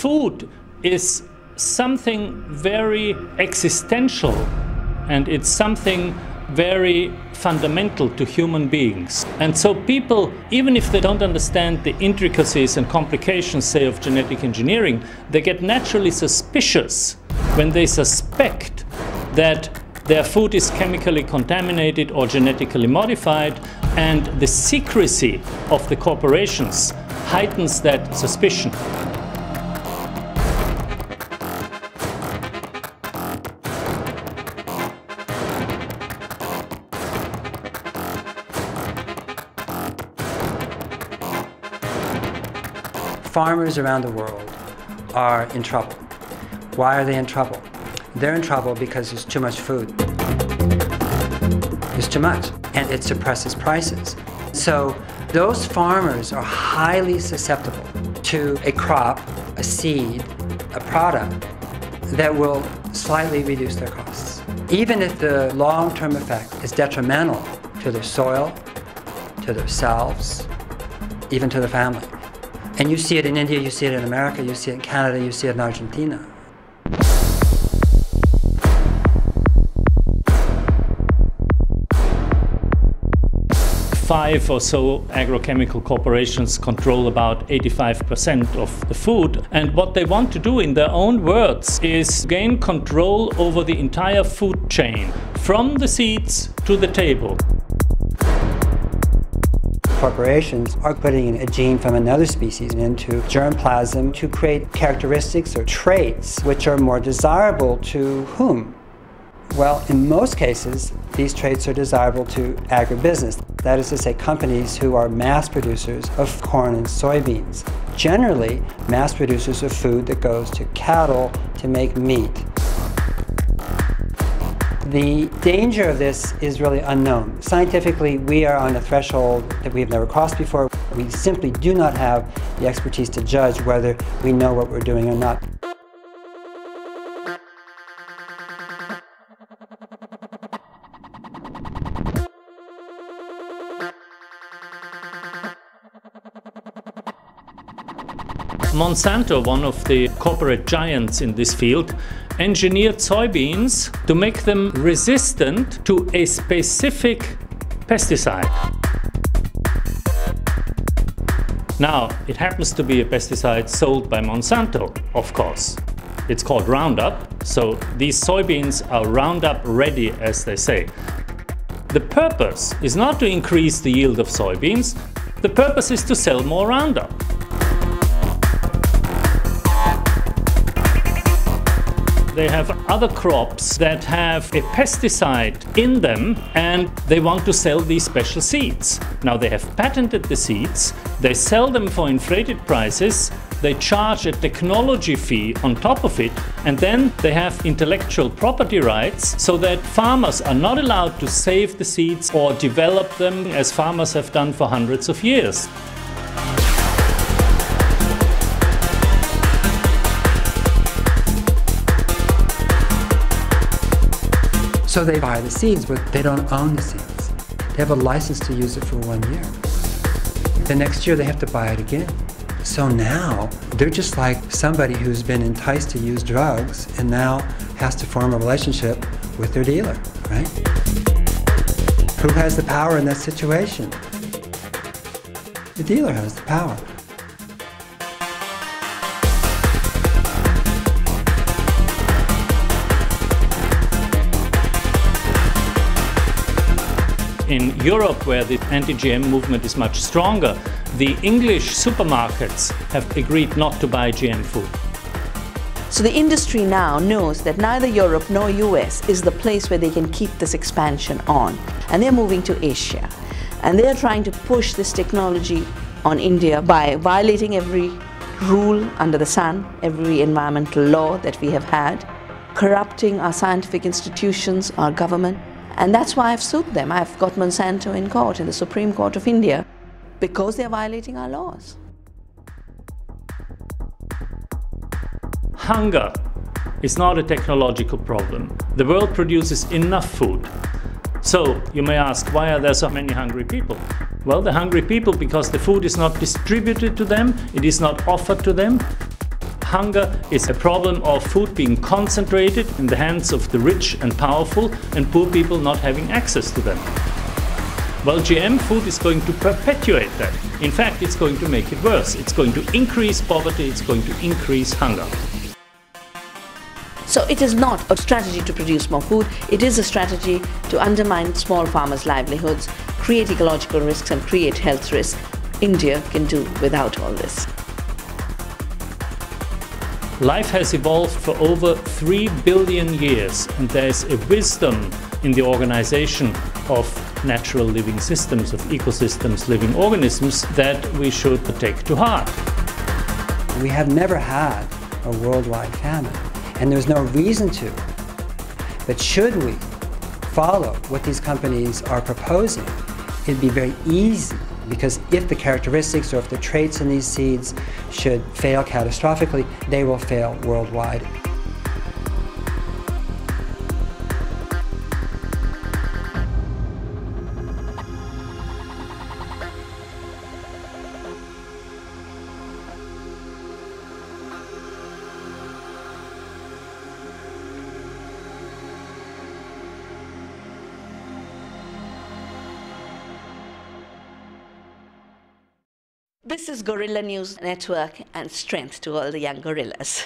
food is something very existential, and it's something very fundamental to human beings. And so people, even if they don't understand the intricacies and complications, say, of genetic engineering, they get naturally suspicious when they suspect that their food is chemically contaminated or genetically modified, and the secrecy of the corporations heightens that suspicion. Farmers around the world are in trouble. Why are they in trouble? They're in trouble because there's too much food. There's too much, and it suppresses prices. So those farmers are highly susceptible to a crop, a seed, a product that will slightly reduce their costs. Even if the long-term effect is detrimental to their soil, to themselves, even to their family. And you see it in India, you see it in America, you see it in Canada, you see it in Argentina. Five or so agrochemical corporations control about 85% of the food, and what they want to do, in their own words, is gain control over the entire food chain, from the seeds to the table. Corporations are putting in a gene from another species into germplasm to create characteristics or traits which are more desirable to whom? Well, in most cases, these traits are desirable to agribusiness. That is to say, companies who are mass producers of corn and soybeans. Generally, mass producers of food that goes to cattle to make meat. The danger of this is really unknown. Scientifically, we are on a threshold that we have never crossed before. We simply do not have the expertise to judge whether we know what we're doing or not. Monsanto, one of the corporate giants in this field, engineered soybeans to make them resistant to a specific pesticide. Now, it happens to be a pesticide sold by Monsanto, of course. It's called Roundup, so these soybeans are Roundup ready, as they say. The purpose is not to increase the yield of soybeans, the purpose is to sell more Roundup. They have other crops that have a pesticide in them, and they want to sell these special seeds. Now, they have patented the seeds, they sell them for inflated prices, they charge a technology fee on top of it, and then they have intellectual property rights so that farmers are not allowed to save the seeds or develop them as farmers have done for hundreds of years. So they buy the seeds, but they don't own the seeds. They have a license to use it for 1 year. The next year they have to buy it again. So now they're just like somebody who's been enticed to use drugs and now has to form a relationship with their dealer, right? Who has the power in that situation? The dealer has the power. In Europe, where the anti-GM movement is much stronger, the English supermarkets have agreed not to buy GM food. So the industry now knows that neither Europe nor US is the place where they can keep this expansion on. And they're moving to Asia. And they're trying to push this technology on India by violating every rule under the sun, every environmental law that we have had, corrupting our scientific institutions, our government. And that's why I've sued them. I've got Monsanto in court, in the Supreme Court of India, because they're violating our laws. Hunger is not a technological problem. The world produces enough food. So you may ask, why are there so many hungry people? Well, they're hungry people because the food is not distributed to them, it is not offered to them. hunger is a problem of food being concentrated in the hands of the rich and powerful and poor people not having access to them. Well, GM food is going to perpetuate that. In fact, it's going to make it worse. It's going to increase poverty, it's going to increase hunger. So it is not a strategy to produce more food, it is a strategy to undermine small farmers' livelihoods, create ecological risks and create health risks. India can do without all this. Life has evolved for over 3 billion years, and there is a wisdom in the organization of natural living systems, of ecosystems, living organisms, that we should take to heart. We have never had a worldwide famine, and there's no reason to. But should we follow what these companies are proposing, it'd be very easy, because if the characteristics or if the traits in these seeds should fail catastrophically, they will fail worldwide. This is Gorilla News Network, and strength to all the young gorillas.